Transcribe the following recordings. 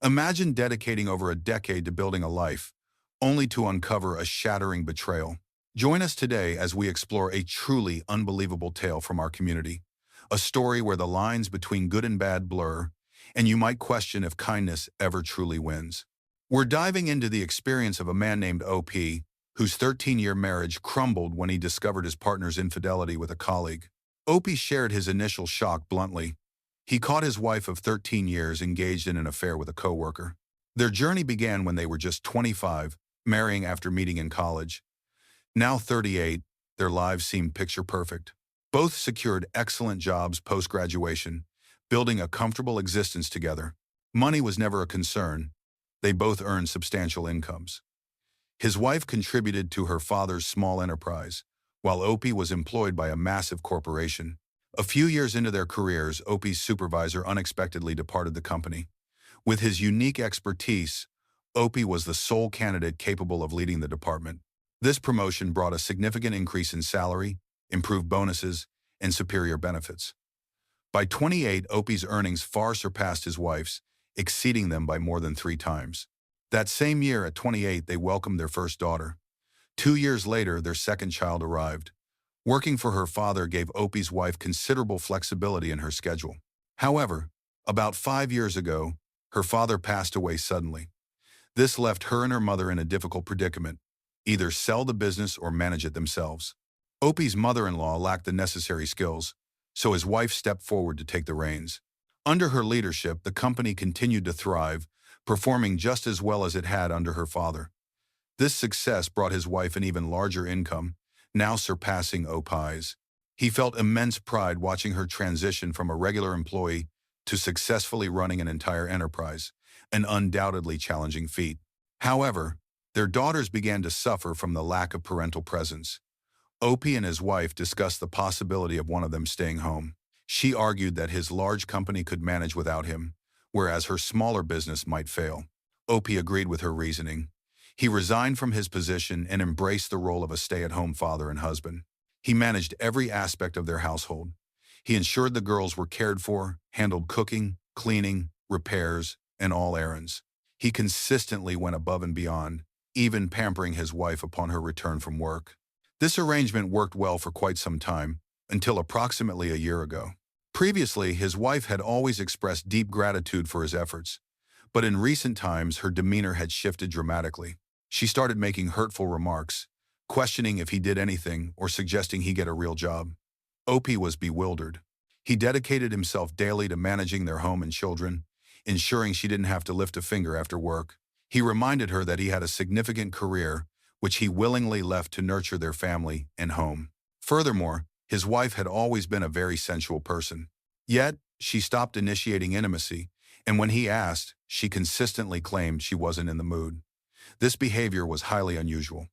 Imagine dedicating over a decade to building a life, only to uncover a shattering betrayal. Join us today as we explore a truly unbelievable tale from our community, a story where the lines between good and bad blur, and you might question if kindness ever truly wins. We're diving into the experience of a man named Opie, whose 13-year marriage crumbled when he discovered his partner's infidelity with a colleague. Opie shared his initial shock bluntly. He caught his wife of 13 years engaged in an affair with a coworker. Their journey began when they were just 25, marrying after meeting in college. Now 38, their lives seemed picture perfect. Both secured excellent jobs post-graduation, building a comfortable existence together. Money was never a concern. They both earned substantial incomes. His wife contributed to her father's small enterprise, while Opie was employed by a massive corporation. A few years into their careers, Opie's supervisor unexpectedly departed the company. With his unique expertise, Opie was the sole candidate capable of leading the department. This promotion brought a significant increase in salary, improved bonuses, and superior benefits. By 28, Opie's earnings far surpassed his wife's, exceeding them by more than 3 times. That same year, at 28, they welcomed their first daughter. 2 years later, their second child arrived. Working for her father gave Opie's wife considerable flexibility in her schedule. However, about 5 years ago, her father passed away suddenly. This left her and her mother in a difficult predicament: either sell the business or manage it themselves. Opie's mother-in-law lacked the necessary skills, so his wife stepped forward to take the reins. Under her leadership, the company continued to thrive, performing just as well as it had under her father. This success brought his wife an even larger income, now surpassing Opie's. He felt immense pride watching her transition from a regular employee to successfully running an entire enterprise, an undoubtedly challenging feat. However, their daughters began to suffer from the lack of parental presence. Opie and his wife discussed the possibility of one of them staying home. She argued that his large company could manage without him, whereas her smaller business might fail. Opie agreed with her reasoning. He resigned from his position and embraced the role of a stay-at-home father and husband. He managed every aspect of their household. He ensured the girls were cared for, handled cooking, cleaning, repairs, and all errands. He consistently went above and beyond, even pampering his wife upon her return from work. This arrangement worked well for quite some time, until approximately a year ago. Previously, his wife had always expressed deep gratitude for his efforts, but in recent times her demeanor had shifted dramatically. She started making hurtful remarks, questioning if he did anything or suggesting he get a real job. Opie was bewildered. He dedicated himself daily to managing their home and children, ensuring she didn't have to lift a finger after work. He reminded her that he had a significant career, which he willingly left to nurture their family and home. Furthermore, his wife had always been a very sensual person. Yet, she stopped initiating intimacy, and when he asked, she consistently claimed she wasn't in the mood. This behavior was highly unusual.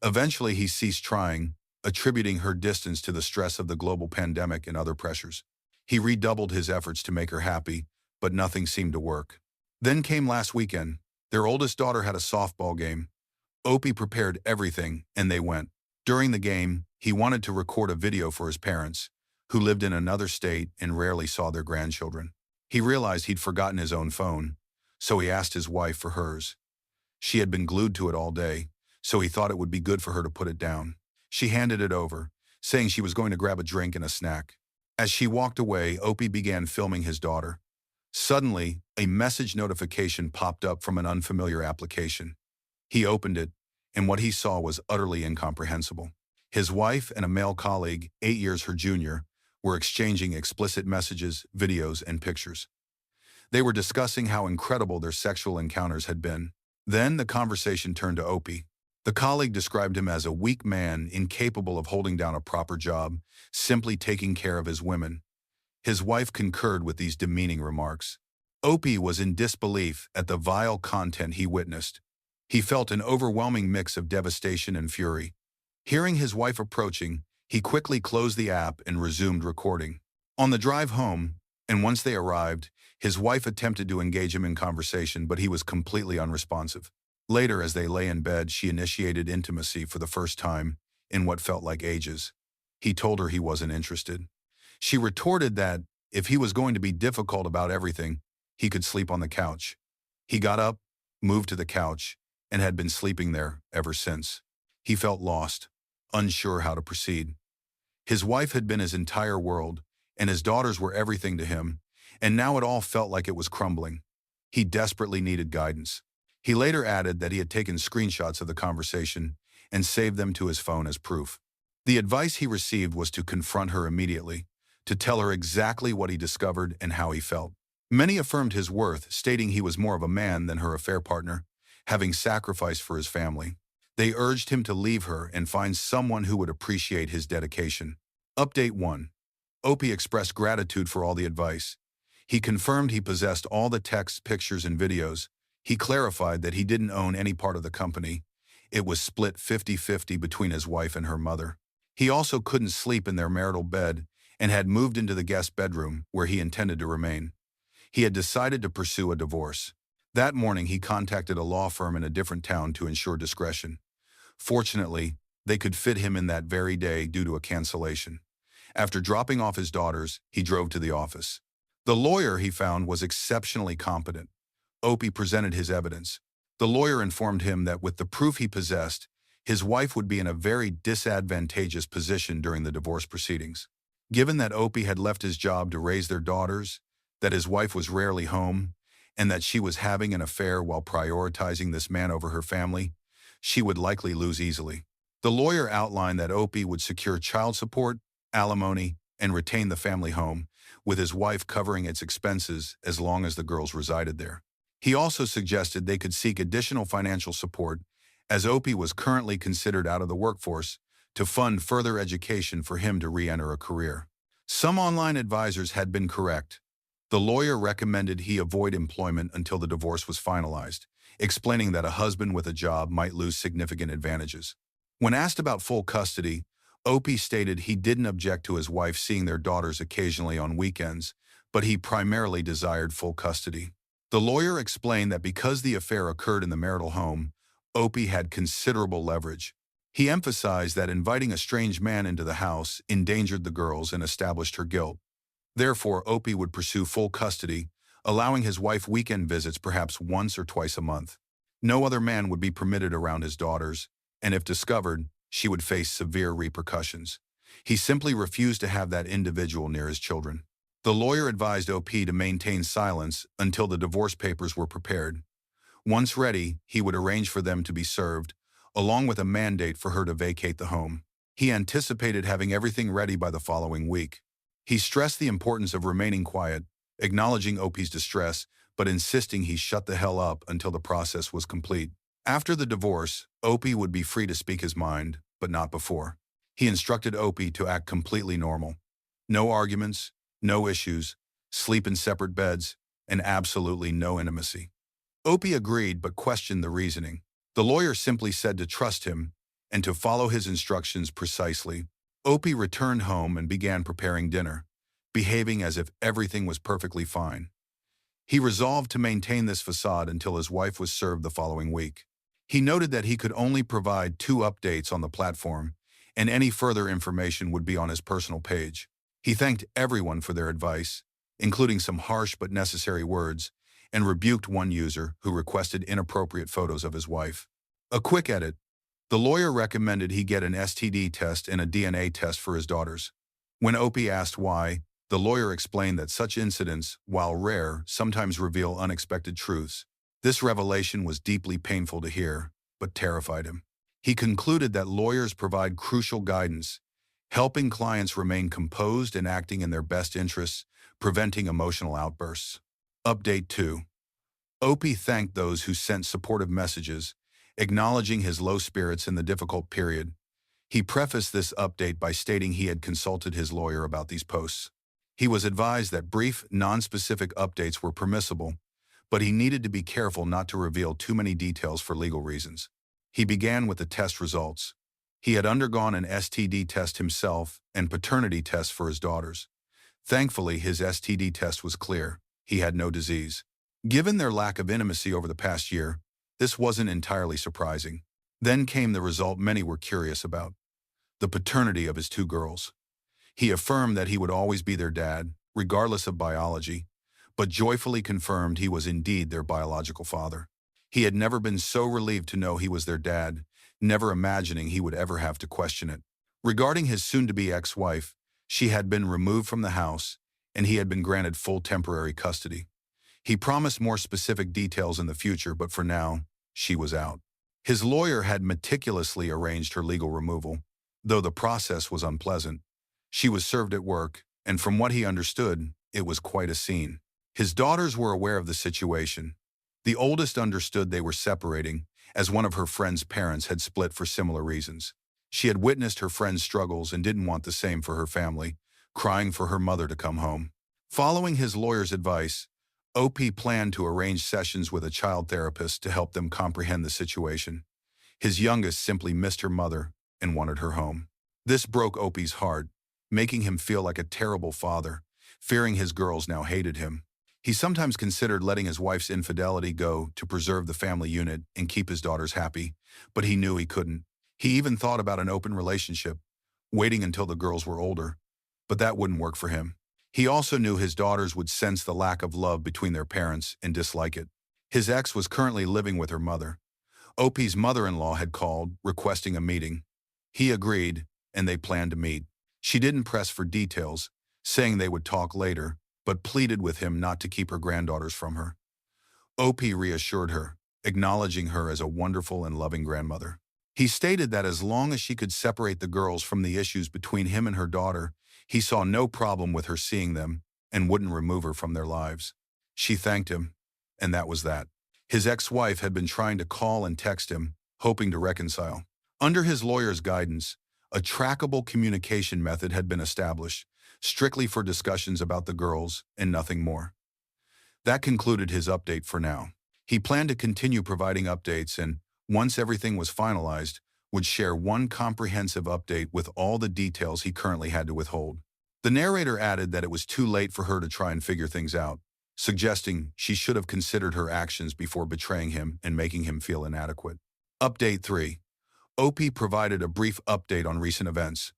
Eventually, he ceased trying, attributing her distance to the stress of the global pandemic and other pressures. He redoubled his efforts to make her happy, but nothing seemed to work. Then came last weekend. Their oldest daughter had a softball game. Opie prepared everything, and they went. During the game, he wanted to record a video for his parents, who lived in another state and rarely saw their grandchildren. He realized he'd forgotten his own phone, so he asked his wife for hers. She had been glued to it all day, so he thought it would be good for her to put it down. She handed it over, saying she was going to grab a drink and a snack. As she walked away, Opie began filming his daughter. Suddenly, a message notification popped up from an unfamiliar application. He opened it, and what he saw was utterly incomprehensible. His wife and a male colleague, 8 years her junior, were exchanging explicit messages, videos, and pictures. They were discussing how incredible their sexual encounters had been. Then the conversation turned to Opie. The colleague described him as a weak man, incapable of holding down a proper job, simply taking care of his women. His wife concurred with these demeaning remarks. Opie was in disbelief at the vile content he witnessed. He felt an overwhelming mix of devastation and fury. Hearing his wife approaching, he quickly closed the app and resumed recording. On the drive home, and once they arrived, his wife attempted to engage him in conversation, but he was completely unresponsive. Later, as they lay in bed, she initiated intimacy for the first time in what felt like ages. He told her he wasn't interested. She retorted that if he was going to be difficult about everything, he could sleep on the couch. He got up, moved to the couch, and had been sleeping there ever since. He felt lost, unsure how to proceed. His wife had been his entire world, and his daughters were everything to him, and now it all felt like it was crumbling. He desperately needed guidance. He later added that he had taken screenshots of the conversation and saved them to his phone as proof. The advice he received was to confront her immediately, to tell her exactly what he discovered and how he felt. Many affirmed his worth, stating he was more of a man than her affair partner, having sacrificed for his family. They urged him to leave her and find someone who would appreciate his dedication. Update 1. Opie expressed gratitude for all the advice. He confirmed he possessed all the texts, pictures, and videos. He clarified that he didn't own any part of the company. It was split 50-50 between his wife and her mother. He also couldn't sleep in their marital bed and had moved into the guest bedroom where he intended to remain. He had decided to pursue a divorce. That morning, he contacted a law firm in a different town to ensure discretion. Fortunately, they could fit him in that very day due to a cancellation. After dropping off his daughters, he drove to the office. The lawyer, he found, was exceptionally competent. Opie presented his evidence. The lawyer informed him that with the proof he possessed, his wife would be in a very disadvantageous position during the divorce proceedings. Given that Opie had left his job to raise their daughters, that his wife was rarely home, and that she was having an affair while prioritizing this man over her family, she would likely lose easily. The lawyer outlined that Opie would secure child support, alimony, and retain the family home, with his wife covering its expenses as long as the girls resided there. He also suggested they could seek additional financial support, as Opie was currently considered out of the workforce, to fund further education for him to re-enter a career. Some online advisors had been correct. The lawyer recommended he avoid employment until the divorce was finalized, explaining that a husband with a job might lose significant advantages. When asked about full custody, Opie stated he didn't object to his wife seeing their daughters occasionally on weekends, but he primarily desired full custody. The lawyer explained that because the affair occurred in the marital home, Opie had considerable leverage. He emphasized that inviting a strange man into the house endangered the girls and established her guilt. Therefore, Opie would pursue full custody, allowing his wife weekend visits perhaps once or twice a month. No other man would be permitted around his daughters, and if discovered, she would face severe repercussions. He simply refused to have that individual near his children. The lawyer advised Opie to maintain silence until the divorce papers were prepared. Once ready, he would arrange for them to be served, along with a mandate for her to vacate the home. He anticipated having everything ready by the following week. He stressed the importance of remaining quiet, acknowledging Opie's distress, but insisting he shut the hell up until the process was complete. After the divorce, Opie would be free to speak his mind, but not before. He instructed Opie to act completely normal. No arguments, no issues, sleep in separate beds, and absolutely no intimacy. Opie agreed but questioned the reasoning. The lawyer simply said to trust him and to follow his instructions precisely. Opie returned home and began preparing dinner, behaving as if everything was perfectly fine. He resolved to maintain this facade until his wife was served the following week. He noted that he could only provide 2 updates on the platform, and any further information would be on his personal page. He thanked everyone for their advice, including some harsh but necessary words, and rebuked one user who requested inappropriate photos of his wife. A quick edit. The lawyer recommended he get an STD test and a DNA test for his daughters. When Opie asked why, the lawyer explained that such incidents, while rare, sometimes reveal unexpected truths. This revelation was deeply painful to hear, but terrified him. He concluded that lawyers provide crucial guidance, helping clients remain composed and acting in their best interests, preventing emotional outbursts. Update 2. Opie thanked those who sent supportive messages, acknowledging his low spirits in the difficult period. He prefaced this update by stating he had consulted his lawyer about these posts. He was advised that brief, non-specific updates were permissible, but he needed to be careful not to reveal too many details for legal reasons. He began with the test results. He had undergone an STD test himself and paternity tests for his daughters. Thankfully, his STD test was clear. He had no disease. Given their lack of intimacy over the past year, this wasn't entirely surprising. Then came the result many were curious about: the paternity of his 2 girls. He affirmed that he would always be their dad, regardless of biology, but joyfully confirmed he was indeed their biological father. He had never been so relieved to know he was their dad, never imagining he would ever have to question it. Regarding his soon-to-be ex-wife, she had been removed from the house, and he had been granted full temporary custody. He promised more specific details in the future, but for now, she was out. His lawyer had meticulously arranged her legal removal. Though the process was unpleasant, she was served at work, and from what he understood, it was quite a scene. His daughters were aware of the situation. The oldest understood they were separating, as one of her friend's parents had split for similar reasons. She had witnessed her friend's struggles and didn't want the same for her family, crying for her mother to come home. Following his lawyer's advice, Opie planned to arrange sessions with a child therapist to help them comprehend the situation. His youngest simply missed her mother and wanted her home. This broke Opie's heart, making him feel like a terrible father, fearing his girls now hated him. He sometimes considered letting his wife's infidelity go to preserve the family unit and keep his daughters happy, but he knew he couldn't. He even thought about an open relationship, waiting until the girls were older, but that wouldn't work for him. He also knew his daughters would sense the lack of love between their parents and dislike it. His ex was currently living with her mother. Opie's mother-in-law had called, requesting a meeting. He agreed, and they planned to meet. She didn't press for details, saying they would talk later, but pleaded with him not to keep her granddaughters from her. Opie reassured her, acknowledging her as a wonderful and loving grandmother. He stated that as long as she could separate the girls from the issues between him and her daughter, he saw no problem with her seeing them and wouldn't remove her from their lives. She thanked him, and that was that. His ex-wife had been trying to call and text him, hoping to reconcile. Under his lawyer's guidance, a trackable communication method had been established, strictly for discussions about the girls and nothing more. That concluded his update for now. He planned to continue providing updates and, once everything was finalized, would share one comprehensive update with all the details he currently had to withhold. The narrator added that it was too late for her to try and figure things out, suggesting she should have considered her actions before betraying him and making him feel inadequate. Update 3. Opie provided a brief update on recent events.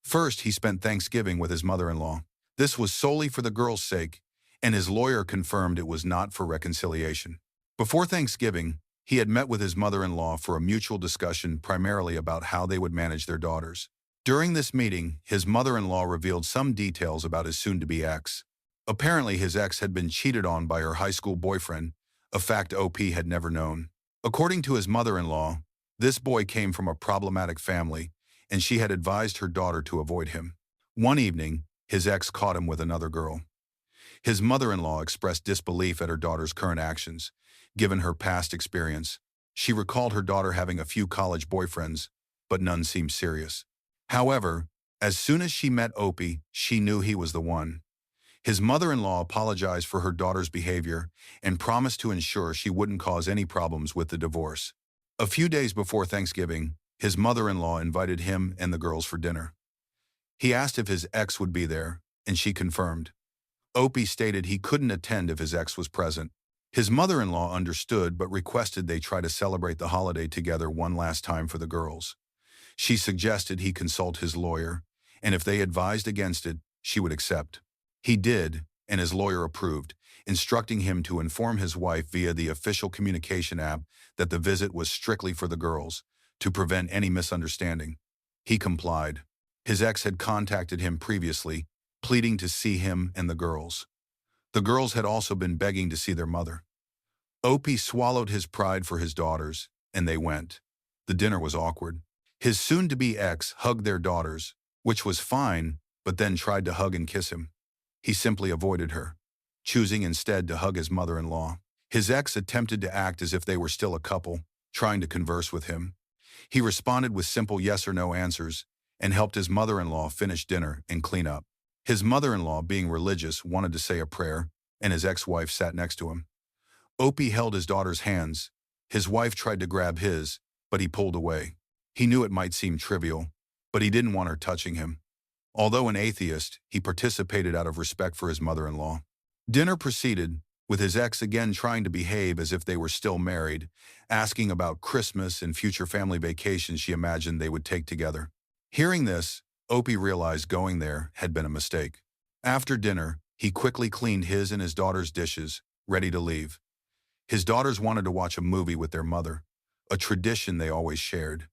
First, he spent Thanksgiving with his mother-in-law. This was solely for the girls' sake, and his lawyer confirmed it was not for reconciliation. Before Thanksgiving, he had met with his mother-in-law for a mutual discussion primarily about how they would manage their daughters. During this meeting, his mother-in-law revealed some details about his soon-to-be ex. Apparently, his ex had been cheated on by her high school boyfriend, a fact Opie had never known. According to his mother-in-law, this boy came from a problematic family, and she had advised her daughter to avoid him. One evening, his ex caught him with another girl. His mother-in-law expressed disbelief at her daughter's current actions, given her past experience. She recalled her daughter having a few college boyfriends, but none seemed serious. However, as soon as she met Opie, she knew he was the one. His mother-in-law apologized for her daughter's behavior and promised to ensure she wouldn't cause any problems with the divorce. A few days before Thanksgiving, his mother-in-law invited him and the girls for dinner. He asked if his ex would be there, and she confirmed. Opie stated he couldn't attend if his ex was present. His mother-in-law understood but requested they try to celebrate the holiday together one last time for the girls. She suggested he consult his lawyer, and if they advised against it, she would accept. He did, and his lawyer approved, instructing him to inform his wife via the official communication app that the visit was strictly for the girls, to prevent any misunderstanding. He complied. His ex had contacted him previously, pleading to see him and the girls. The girls had also been begging to see their mother. Opie swallowed his pride for his daughters, and they went. The dinner was awkward. His soon-to-be ex hugged their daughters, which was fine, but then tried to hug and kiss him. He simply avoided her, choosing instead to hug his mother-in-law. His ex attempted to act as if they were still a couple, trying to converse with him. He responded with simple yes or no answers and helped his mother-in-law finish dinner and clean up. His mother-in-law, being religious, wanted to say a prayer, and his ex-wife sat next to him. Opie held his daughter's hands. His wife tried to grab his, but he pulled away. He knew it might seem trivial, but he didn't want her touching him. Although an atheist, he participated out of respect for his mother-in-law. Dinner proceeded, with his ex again trying to behave as if they were still married, asking about Christmas and future family vacations she imagined they would take together. Hearing this, Opie realized going there had been a mistake. After dinner, He quickly cleaned his and his daughter's dishes, ready to leave. His daughters wanted to watch a movie with their mother, a tradition they always shared.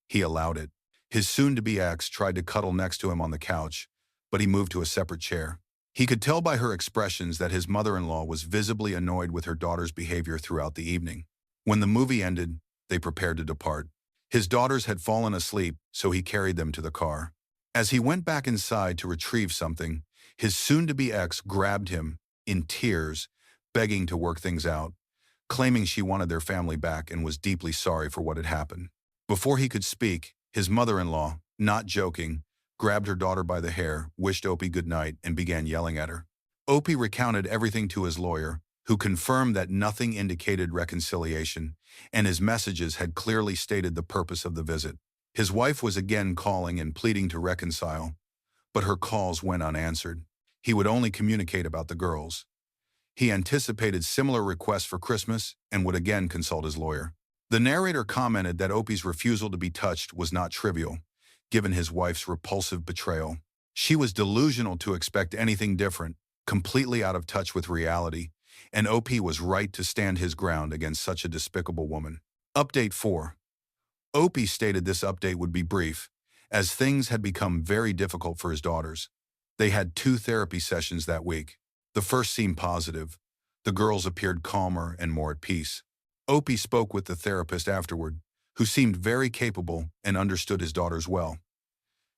He allowed it. His soon-to-be ex tried to cuddle next to him on the couch, but he moved to a separate chair. He could tell by her expressions that his mother-in-law was visibly annoyed with her daughter's behavior throughout the evening. When the movie ended, they prepared to depart. His daughters had fallen asleep, so he carried them to the car. As he went back inside to retrieve something, his soon-to-be ex grabbed him, in tears, begging to work things out, claiming she wanted their family back and was deeply sorry for what had happened. Before he could speak, his mother-in-law, not joking, grabbed her daughter by the hair, wished Opie good night, and began yelling at her. Opie recounted everything to his lawyer, who confirmed that nothing indicated reconciliation, and his messages had clearly stated the purpose of the visit. His wife was again calling and pleading to reconcile, but her calls went unanswered. He would only communicate about the girls. He anticipated similar requests for Christmas and would again consult his lawyer. The narrator commented that Opie's refusal to be touched was not trivial, given his wife's repulsive betrayal. She was delusional to expect anything different, completely out of touch with reality, and Opie was right to stand his ground against such a despicable woman. Update 4. Opie stated this update would be brief, as things had become very difficult for his daughters. They had 2 therapy sessions that week. The first seemed positive. The girls appeared calmer and more at peace. Opie spoke with the therapist afterward, who seemed very capable and understood his daughters well.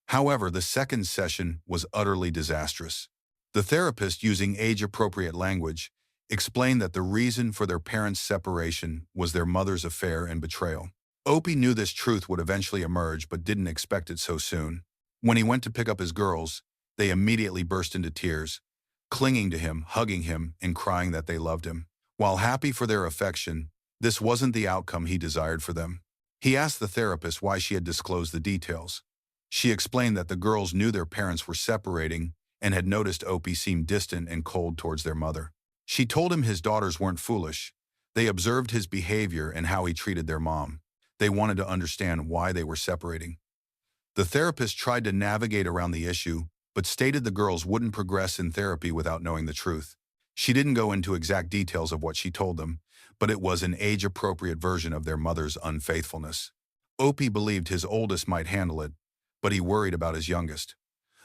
However, the second session was utterly disastrous. The therapist, using age-appropriate language, explained that the reason for their parents' separation was their mother's affair and betrayal. Opie knew this truth would eventually emerge but didn't expect it so soon. When he went to pick up his girls, they immediately burst into tears, clinging to him, hugging him, and crying that they loved him. While happy for their affection, this wasn't the outcome he desired for them. He asked the therapist why she had disclosed the details. She explained that the girls knew their parents were separating and had noticed Opie seemed distant and cold towards their mother. She told him his daughters weren't foolish. They observed his behavior and how he treated their mom. They wanted to understand why they were separating. The therapist tried to navigate around the issue, but stated the girls wouldn't progress in therapy without knowing the truth. She didn't go into exact details of what she told them, but it was an age-appropriate version of their mother's unfaithfulness. Opie believed his oldest might handle it, but he worried about his youngest.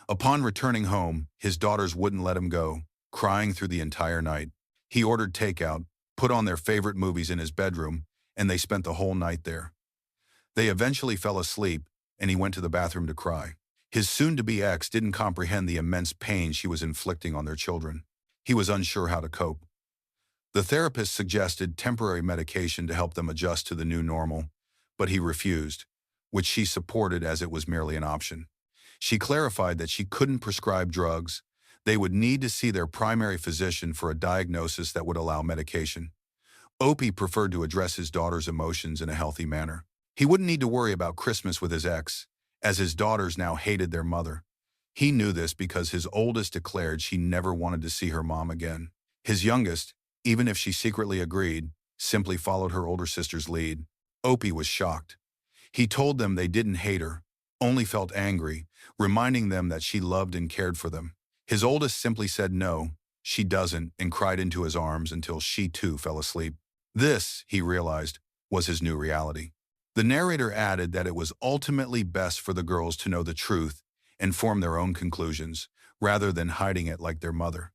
Upon returning home, his daughters wouldn't let him go, crying through the entire night. He ordered takeout, put on their favorite movies in his bedroom, and they spent the whole night there. They eventually fell asleep, and he went to the bathroom to cry. His soon-to-be ex didn't comprehend the immense pain she was inflicting on their children. He was unsure how to cope. The therapist suggested temporary medication to help them adjust to the new normal, but he refused, which she supported as it was merely an option. She clarified that she couldn't prescribe drugs. They would need to see their primary physician for a diagnosis that would allow medication. Opie preferred to address his daughter's emotions in a healthy manner. He wouldn't need to worry about Christmas with his ex, as his daughters now hated their mother. He knew this because his oldest declared she never wanted to see her mom again. His youngest, even if she secretly agreed, simply followed her older sister's lead. Opie was shocked. He told them they didn't hate her, only felt angry, reminding them that she loved and cared for them. His oldest simply said no, she doesn't, and cried into his arms until she too fell asleep. This, he realized, was his new reality. The narrator added that it was ultimately best for the girls to know the truth and form their own conclusions, rather than hiding it like their mother.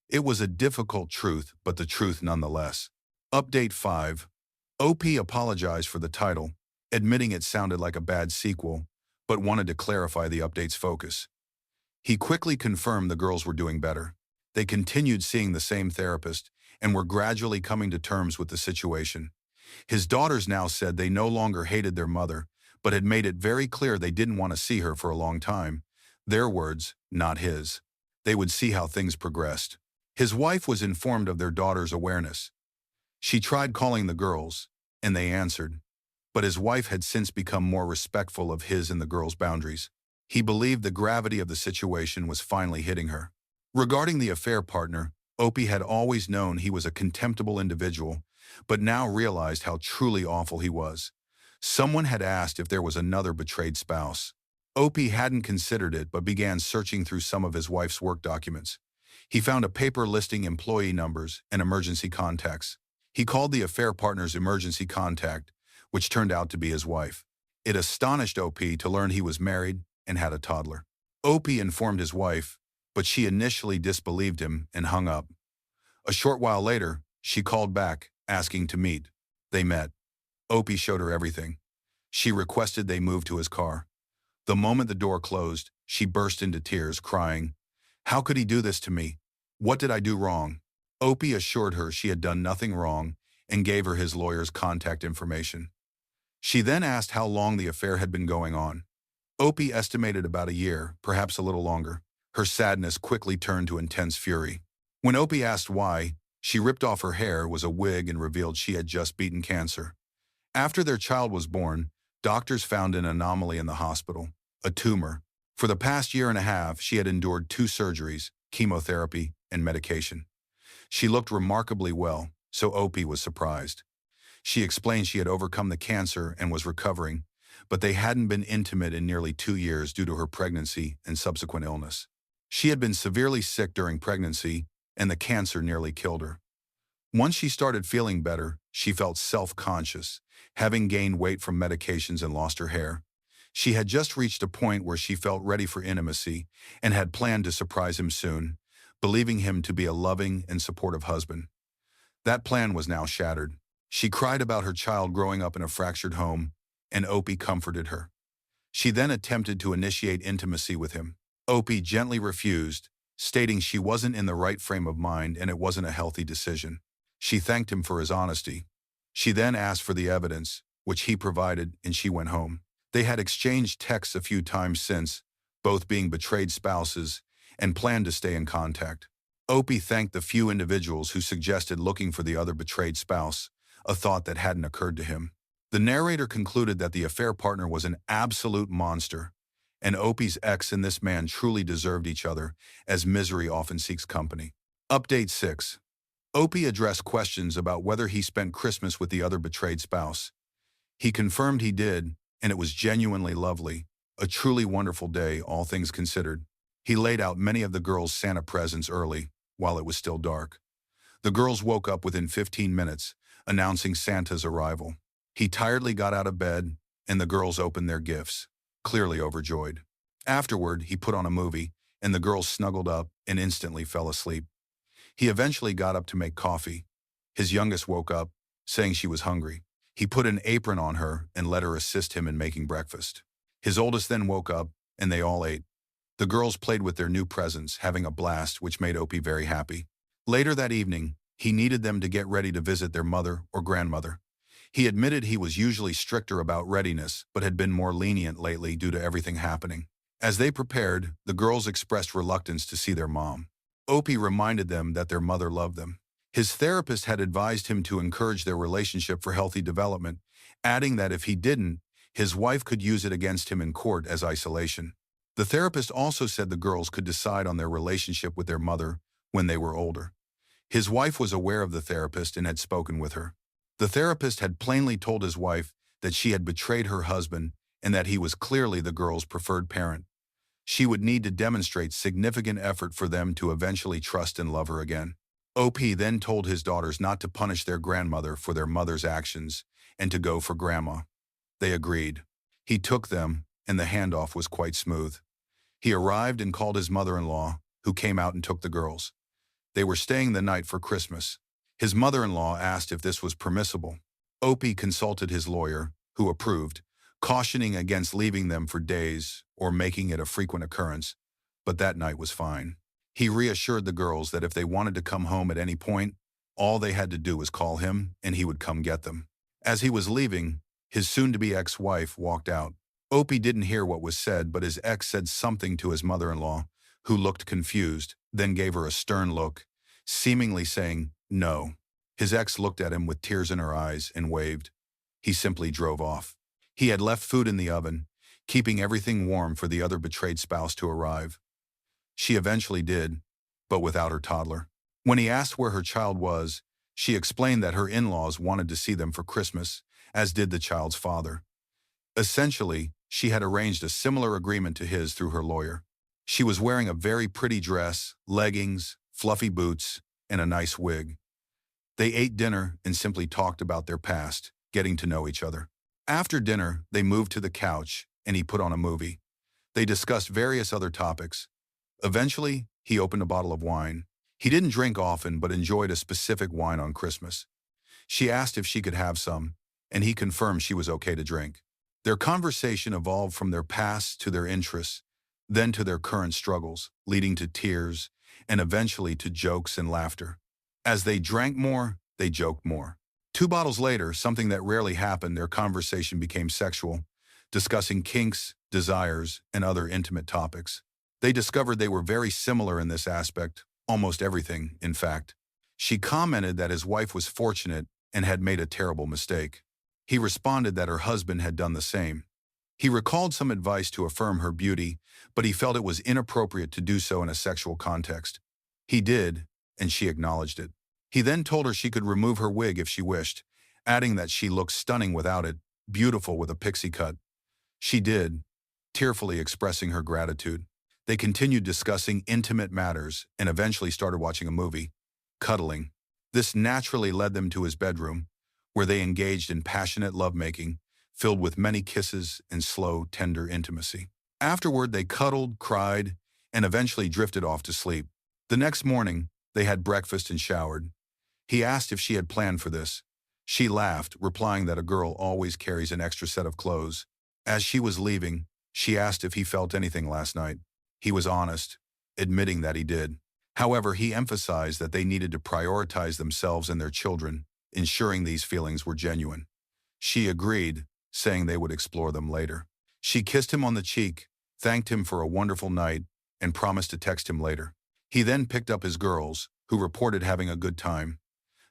It was a difficult truth, but the truth nonetheless. Update 5. Opie apologized for the title, admitting it sounded like a bad sequel, but wanted to clarify the update's focus. He quickly confirmed the girls were doing better. They continued seeing the same therapist and were gradually coming to terms with the situation. His daughters now said they no longer hated their mother, but had made it very clear they didn't want to see her for a long time. Their words, not his. They would see how things progressed. His wife was informed of their daughter's awareness. She tried calling the girls, and they answered, but his wife had since become more respectful of his and the girls' boundaries. He believed the gravity of the situation was finally hitting her. Regarding the affair partner, Opie had always known he was a contemptible individual, but now realized how truly awful he was. Someone had asked if there was another betrayed spouse. Opie hadn't considered it but began searching through some of his wife's work documents. He found a paper listing employee numbers and emergency contacts. He called the affair partner's emergency contact, which turned out to be his wife. It astonished Opie to learn he was married and had a toddler. Opie informed his wife, but she initially disbelieved him and hung up. A short while later, she called back, asking to meet. They met. Opie showed her everything. She requested they move to his car. The moment the door closed, she burst into tears, crying, "How could he do this to me? What did I do wrong?" Opie assured her she had done nothing wrong and gave her his lawyer's contact information. She then asked how long the affair had been going on. Opie estimated about a year, perhaps a little longer. Her sadness quickly turned to intense fury. When Opie asked why, she ripped off her hair, was a wig, and revealed she had just beaten cancer. After their child was born, doctors found an anomaly in the hospital, a tumor. For the past year and a half, she had endured 2 surgeries, chemotherapy, and medication. She looked remarkably well, so Opie was surprised. She explained she had overcome the cancer and was recovering, but they hadn't been intimate in nearly 2 years due to her pregnancy and subsequent illness. She had been severely sick during pregnancy, and the cancer nearly killed her. Once she started feeling better, she felt self-conscious, having gained weight from medications and lost her hair. She had just reached a point where she felt ready for intimacy and had planned to surprise him soon, believing him to be a loving and supportive husband. That plan was now shattered. She cried about her child growing up in a fractured home, and Opie comforted her. She then attempted to initiate intimacy with him. Opie gently refused, stating she wasn't in the right frame of mind and it wasn't a healthy decision. She thanked him for his honesty. She then asked for the evidence, which he provided, and she went home. They had exchanged texts a few times since, both being betrayed spouses, and planned to stay in contact. Opie thanked the few individuals who suggested looking for the other betrayed spouse, a thought that hadn't occurred to him. The narrator concluded that the affair partner was an absolute monster, and Opie's ex and this man truly deserved each other, as misery often seeks company. Update 6. Opie addressed questions about whether he spent Christmas with the other betrayed spouse. He confirmed he did, and it was genuinely lovely, a truly wonderful day, all things considered. He laid out many of the girls' Santa presents early, while it was still dark. The girls woke up within 15 minutes, announcing Santa's arrival. He tiredly got out of bed, and the girls opened their gifts, clearly overjoyed. Afterward, he put on a movie, and the girls snuggled up and instantly fell asleep. He eventually got up to make coffee. His youngest woke up, saying she was hungry. He put an apron on her and let her assist him in making breakfast. His oldest then woke up, and they all ate. The girls played with their new presents, having a blast, which made Opie very happy. Later that evening, he needed them to get ready to visit their mother or grandmother. He admitted he was usually stricter about readiness, but had been more lenient lately due to everything happening. As they prepared, the girls expressed reluctance to see their mom. Opie reminded them that their mother loved them. His therapist had advised him to encourage their relationship for healthy development, adding that if he didn't, his wife could use it against him in court as isolation. The therapist also said the girls could decide on their relationship with their mother when they were older. His wife was aware of the therapist and had spoken with her. The therapist had plainly told his wife that she had betrayed her husband and that he was clearly the girl's preferred parent. She would need to demonstrate significant effort for them to eventually trust and love her again. Opie then told his daughters not to punish their grandmother for their mother's actions and to go for grandma. They agreed. He took them, and the handoff was quite smooth. He arrived and called his mother-in-law, who came out and took the girls. They were staying the night for Christmas. His mother-in-law asked if this was permissible. Opie consulted his lawyer, who approved, cautioning against leaving them for days or making it a frequent occurrence, but that night was fine. He reassured the girls that if they wanted to come home at any point, all they had to do was call him and he would come get them. As he was leaving, his soon-to-be ex-wife walked out. Opie didn't hear what was said, but his ex said something to his mother-in-law, who looked confused, then gave her a stern look, seemingly saying, "No." His ex looked at him with tears in her eyes and waved. He simply drove off. He had left food in the oven, keeping everything warm for the other betrayed spouse to arrive. She eventually did, but without her toddler. When he asked where her child was, she explained that her in-laws wanted to see them for Christmas, as did the child's father. Essentially, she had arranged a similar agreement to his through her lawyer. She was wearing a very pretty dress, leggings, fluffy boots, and a nice wig. They ate dinner and simply talked about their past, getting to know each other. After dinner, they moved to the couch and he put on a movie. They discussed various other topics. Eventually, he opened a bottle of wine. He didn't drink often but enjoyed a specific wine on Christmas. She asked if she could have some, and he confirmed she was okay to drink. Their conversation evolved from their past to their interests, then to their current struggles, leading to tears, and eventually to jokes and laughter. As they drank more, they joked more. 2 bottles later, something that rarely happened, their conversation became sexual, discussing kinks, desires, and other intimate topics. They discovered they were very similar in this aspect, almost everything, in fact. She commented that his wife was fortunate and had made a terrible mistake. He responded that her husband had done the same. He recalled some advice to affirm her beauty, but he felt it was inappropriate to do so in a sexual context. He did, and she acknowledged it. He then told her she could remove her wig if she wished, adding that she looked stunning without it, beautiful with a pixie cut. She did, tearfully expressing her gratitude. They continued discussing intimate matters and eventually started watching a movie, cuddling. This naturally led them to his bedroom, where they engaged in passionate lovemaking, filled with many kisses and slow, tender intimacy. Afterward, they cuddled, cried, and eventually drifted off to sleep. The next morning, they had breakfast and showered. He asked if she had planned for this. She laughed, replying that a girl always carries an extra set of clothes. As she was leaving, she asked if he felt anything last night. He was honest, admitting that he did. However, he emphasized that they needed to prioritize themselves and their children, ensuring these feelings were genuine. She agreed, saying they would explore them later. She kissed him on the cheek, thanked him for a wonderful night, and promised to text him later. He then picked up his girls, who reported having a good time.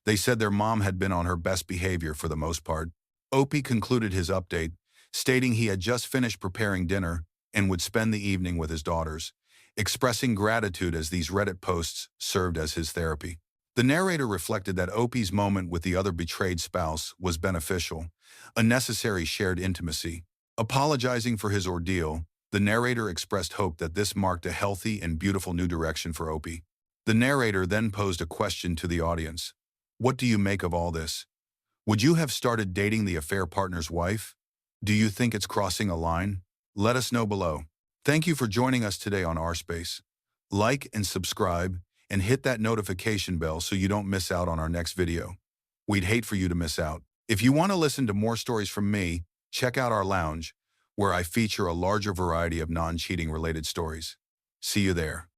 They said their mom had been on her best behavior for the most part. Opie concluded his update, stating he had just finished preparing dinner and would spend the evening with his daughters, expressing gratitude as these Reddit posts served as his therapy. The narrator reflected that Opie's moment with the other betrayed spouse was beneficial, a necessary shared intimacy. Apologizing for his ordeal, the narrator expressed hope that this marked a healthy and beautiful new direction for Opie. The narrator then posed a question to the audience. What do you make of all this? Would you have started dating the affair partner's wife? Do you think it's crossing a line? Let us know below. Thank you for joining us today on Our Space. Like and subscribe, and hit that notification bell so you don't miss out on our next video. We'd hate for you to miss out. If you want to listen to more stories from me, check out our lounge, where I feature a larger variety of non-cheating related stories. See you there.